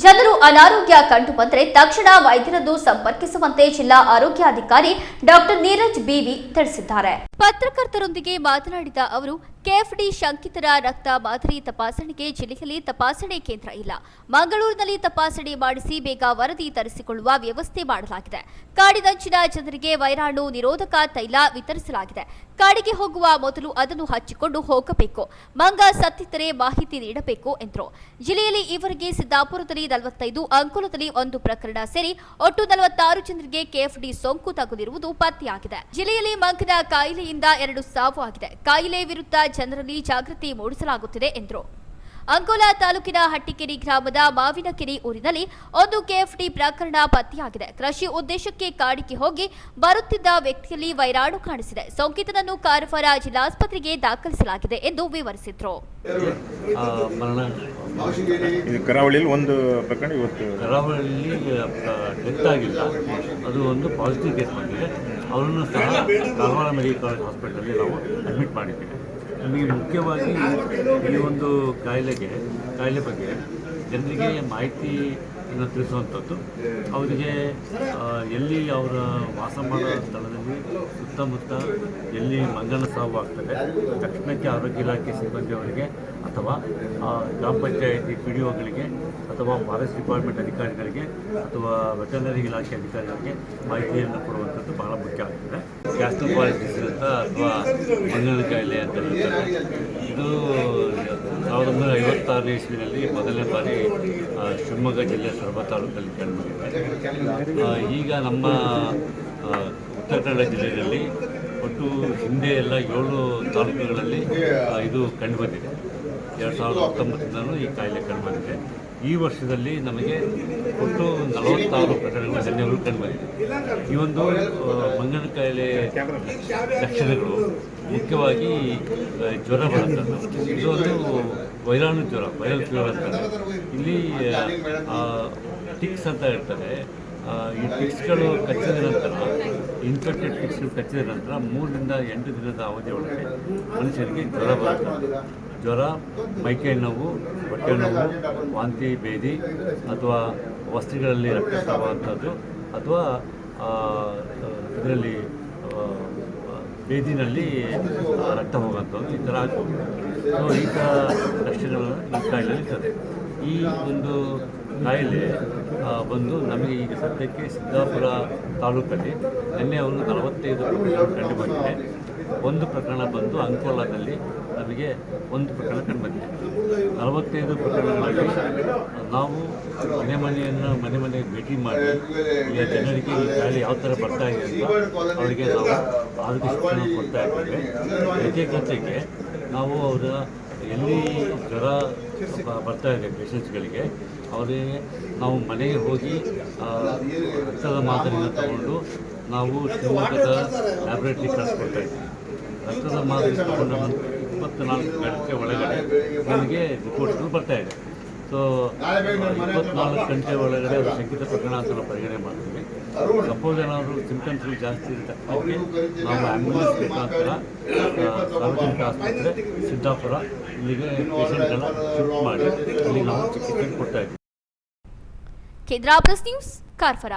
ಜನರು ಅನಾರೋಗ್ಯ ಕಂಡುಬಂದರೆ ತಕ್ಷಣ ವೈದ್ಯರನ್ನು ಸಂಪರ್ಕಿಸುವಂತೆ ಜಿಲ್ಲಾ ಆರೋಗ್ಯಾಧಿಕಾರಿ ಡಾಕ್ಟರ್ ನೀರಜ್ ಬಿವಿ ತಿಳಿಸಿದ್ದಾರೆ. ಪತ್ರಕರ್ತರೊಂದಿಗೆ ಮಾತನಾಡಿದ ಅವರು, ಕೆಎಫ್ಡಿ ಶಂಕಿತರ ರಕ್ತ ಮಾದರಿ ತಪಾಸಣೆಗೆ ಜಿಲ್ಲೆಯಲ್ಲಿ ತಪಾಸಣೆ ಕೇಂದ್ರ ಇಲ್ಲ. ಮಂಗಳೂರಿನಲ್ಲಿ ತಪಾಸಣೆ ಮಾಡಿಸಿ ಬೇಗ ವರದಿ ತರಿಸಿಕೊಳ್ಳುವ ವ್ಯವಸ್ಥೆ ಮಾಡಲಾಗಿದೆ. ಕಾಡಿನಂಚಿನ ಜನರಿಗೆ ವೈರಾಣು ನಿರೋಧಕ ತೈಲ ವಿತರಿಸಲಾಗಿದೆ. ಕಾಡಿಗೆ ಹೋಗುವ ಮೊದಲು ಅದನ್ನು ಹಚ್ಚಿಕೊಂಡು ಹೋಗಬೇಕು. ಮಂಗ ಸತ್ತಿದ್ದರೆ ಮಾಹಿತಿ ನೀಡಬೇಕು ಎಂದರು. ಜಿಲ್ಲೆಯಲ್ಲಿ ಈವರೆಗೆ ಸಿದ್ದಾಪುರದಲ್ಲಿ 45, ಅಂಕೋಲದಲ್ಲಿ 1 ಪ್ರಕರಣ ಸೇರಿ ಒಟ್ಟು 46 ಜನರಿಗೆ ಕೆಎಫ್ಡಿ ಸೋಂಕು ತಗುಲಿರುವುದು ಪತ್ತೆಯಾಗಿದೆ. ಜಿಲ್ಲೆಯಲ್ಲಿ ಮಂಗನ ಕಾಯಿಲೆಯಿಂದ 2 ಸಾವು ಆಗಿದೆ. ಕಾಯಿಲೆ ವಿರುದ್ಧ ಜನರಲ್ಲಿ ಜಾಗೃತಿ ಮೂಡಿಸಲಾಗುತ್ತಿದೆ ಎಂದರು. ಅಂಕೋಲಾ ತಾಲೂಕಿನ ಹಟ್ಟಿಕೆರೆ ಗ್ರಾಮದ ಮಾವಿನಕೆರೆ ಊರಿನಲ್ಲಿ 1 ಕೆಎಫ್ಡಿ ಪ್ರಕರಣ ಪತ್ತೆಯಾಗಿದೆ. ಕೃಷಿ ಉದ್ದೇಶಕ್ಕೆ ಕಾಡಿಗೆ ಹೋಗಿ ಬರುತ್ತಿದ್ದ ವ್ಯಕ್ತಿಯಲ್ಲಿ ವೈರಾಣು ಕಾಣಿಸಿದೆ. ಸೋಂಕಿತನನ್ನು ಕಾರವಾರ ಜಿಲ್ಲಾಸ್ಪತ್ರೆಗೆ ದಾಖಲಿಸಲಾಗಿದೆ ಎಂದು ವಿವರಿಸಿದರು. ಕರಾವಳಿಯಲ್ಲಿ 1 ಪ್ರಕರಣ ಇವತ್ತು ಕರಾವಳಿಯಲ್ಲಿ ಡೆತ್ ಆಗಿಲ್ಲ, ಅದು ಒಂದು ಪಾಸಿಟಿವ್ ಕೇಸ್ ಬಂದಿದೆ. ಅವರನ್ನು ಸಹ ಕಾರವಾರ ಮೆಡಿಕಲ್ ಹಾಸ್ಪಿಟಲಲ್ಲಿ ನಾವು ಅಡ್ಮಿಟ್ ಮಾಡಿದ್ದೇವೆ. ನಮಗೆ ಮುಖ್ಯವಾಗಿ ಈ ಒಂದು ಕಾಯಿಲೆ ಬಗ್ಗೆ ಜನರಿಗೆ ಮಾಹಿತಿಯನ್ನು ತಿಳಿಸುವಂಥದ್ದು, ಅವರಿಗೆ ಎಲ್ಲಿ ಅವರ ವಾಸ ಮಾಡೋ ಸ್ಥಳದಲ್ಲಿ ಸುತ್ತಮುತ್ತ ಎಲ್ಲಿ ಮಂಗನ ಸಾವು ಆಗ್ತದೆ ತಕ್ಷಣಕ್ಕೆ ಆರೋಗ್ಯ ಇಲಾಖೆ ಸಿಬ್ಬಂದಿಯವರಿಗೆ ಅಥವಾ ಗ್ರಾಮ ಪಂಚಾಯತಿ PDOಗಳಿಗೆ ಅಥವಾ ಫಾರೆಸ್ಟ್ ಡಿಪಾರ್ಟ್ಮೆಂಟ್ ಅಧಿಕಾರಿಗಳಿಗೆ ಅಥವಾ ವೆಟರ್ನರಿ ಇಲಾಖೆ ಅಧಿಕಾರಿಗಳಿಗೆ ಮಾಹಿತಿಯನ್ನು ಕೊಡುವಂಥದ್ದು ಬಹಳ ಮುಖ್ಯ ಆಗ್ತದೆ. ಗ್ಯಾಸ್ಟ್ರೋಪಾಲಿಸ್ ಡಿಸೀಸ್ ಅಂತ ಅಥವಾ ಮಂಗನ ಕಾಯಿಲೆ ಅಂತ ಹೇಳ್ತಾರೆ. ಇದು 1956 ಇಸ್ವಿನಲ್ಲಿ ಮೊದಲನೇ ಬಾರಿ ಶಿವಮೊಗ್ಗ ಜಿಲ್ಲೆ ಸೊರಬ ತಾಲೂಕಲ್ಲಿ ಕಂಡುಬಂದಿದೆ. ಈಗ ನಮ್ಮ ಉತ್ತರ ಕನ್ನಡ ಜಿಲ್ಲೆಯಲ್ಲಿ ಒಟ್ಟು ಹಿಂದೆ ಎಲ್ಲ 7 ತಾಲೂಕುಗಳಲ್ಲಿ ಇದು ಕಂಡುಬಂದಿದೆ. 2019 ಈ ಕಾಯಿಲೆ ಕಂಡುಬಂದಿದೆ. ಈ ವರ್ಷದಲ್ಲಿ ನಮಗೆ ಒಟ್ಟು 46 ಪ್ರಕರಣಗಳು ಜನರು ಕಂಡುಬಂದಿದೆ. ಈ ಒಂದು ಮಂಗನ ಕಾಯಿಲೆ ಲಕ್ಷಣಗಳು ಮುಖ್ಯವಾಗಿ ಜ್ವರ ಬರುತ್ತದೆ. ಇದೊಂದು ವೈರಾಣು ಜ್ವರ, ವೈರಲ್ ಫೀವರ್ ಅಂತಾರೆ. ಇಲ್ಲಿ ಟಿಕ್ಸ್ ಅಂತ ಇರ್ತದೆ. ಈ ಟಿಕ್ಸ್ಗಳು ಕಚ್ಚಿದ ನಂತರ, ಇನ್ಫೆಕ್ಟೆಡ್ ಟಿಕ್ಸ್ಗಳು ಕಚ್ಚಿದ ನಂತರ 3 ರಿಂದ 8 ದಿನದ ಅವಧಿಯೊಳಗೆ ಮನುಷ್ಯರಿಗೆ ಜ್ವರ ಬರುತ್ತದೆ. ಜ್ವರ, ಮೈಕೈ ನೋವು, ಹೊಟ್ಟೆ ನೋವು, ವಾಂತಿ ಭೇದಿ ಅಥವಾ ವಸ್ತಿಗಳಲ್ಲಿ ರಕ್ತಸ್ರಾವ ಅಂಥದ್ದು ಅಥವಾ ಇದರಲ್ಲಿ ಬೇದಿನಲ್ಲಿ ರಕ್ತ ಹೋಗುವಂಥದ್ದು ಈ ಥರ ಆಗ್ತದೆ. ಸೊ ಈ ಥರ ಲಕ್ಷಣಗಳು ಈ ಕಾಯಿಲೆ ಇರ್ತದೆ. ಈ ಒಂದು ಕಾಯಿಲೆ ಬಂದು ನಮಗೆ ಈಗ ಸದ್ಯಕ್ಕೆ ಸಿದ್ದಾಪುರ ತಾಲೂಕಲ್ಲಿ ನಿನ್ನೆ ಒಂದು 45 ಪ್ರಕರಣ ಕಂಡು ಬಂದಿದೆ. 1 ಪ್ರಕರಣ ಬಂದು ಅಂಕೋಲಾದಲ್ಲಿ ನಮಗೆ 1 ಪ್ರಕರಣ ಕಂಡು ಬಂದಿದೆ. 45 ಪ್ರಕರಣಗಳಲ್ಲಿ ನಾವು ಮನೆ ಮನೆಗೆ ಭೇಟಿ ಮಾಡಿ ಈಗ ಜನರಿಗೆ ಈ ಕಾಯಿಲೆ ಯಾವ ಥರ ಬರ್ತಾ ಇದೆ ಅಂತ ಅವರಿಗೆ ನಾವು ಆರೋಗ್ಯ ಶಿಕ್ಷಣ ಕೊಡ್ತಾ ಇದ್ದೇವೆ. ಜೊತೆಗೆ ನಾವು ಅವರ ಎಲ್ಲಿ ಜ್ವರ ಬರ್ತಾ ಇದೆ ಪೇಷಂಟ್ಸ್ಗಳಿಗೆ ಅವರಿಗೆ ನಾವು ಮನೆಗೆ ಹೋಗಿ ರಕ್ತದ ಮಾದರಿಯನ್ನು ತಗೊಂಡು ನಾವು ಶಿವಮೊಗ್ಗದ ಲ್ಯಾಬ್ರೇಟ್ರಿ ಕಳಿಸ್ಕೊಡ್ತಾ ಇದ್ದೀವಿ. ರಕ್ತದ ಮಾದರಿ ತಗೊಂಡ 24 ಗಂಟೆ ಒಳಗಡೆ ನಮಗೆ ರಿಪೋರ್ಟ್ಗಳು ಬರ್ತಾ ಇದೆ. ಸೊ 24 ಗಂಟೆ ಒಳಗಡೆ ಅದು ಶಂಕಿತ ಪ್ರಕರಣ ಅಂತ ನಾವು ಪರಿಗಣನೆ ಮಾಡ್ತೀವಿ. ಸಪೋಸ್ ಏನಾದರೂ ಸಿಂಪ್ಟಮ್ಸ್ಗಳು ಜಾಸ್ತಿ ಇರುತ್ತೆ ನಾವು ಆ್ಯಂಬುಲೆನ್ಸ್ ಮುಖಾಂತರ ಸಾರ್ವಜನಿಕ ಆಸ್ಪತ್ರೆ ಸಿದ್ದಾಪುರ ಇಲ್ಲಿಗೆ ಪೇಷಂಟ್ಗಳನ್ನ ಶಿಫ್ಟ್ ಮಾಡಿ ಅಲ್ಲಿ ನಾವು ಚಿಕಿತ್ಸೆ ಕೊಡ್ತಾ ಇದ್ದೀವಿ. ಕೇಂದ್ರ ಪ್ರೆಸ್ ನ್ಯೂಸ್, ಕಾರವಾರ.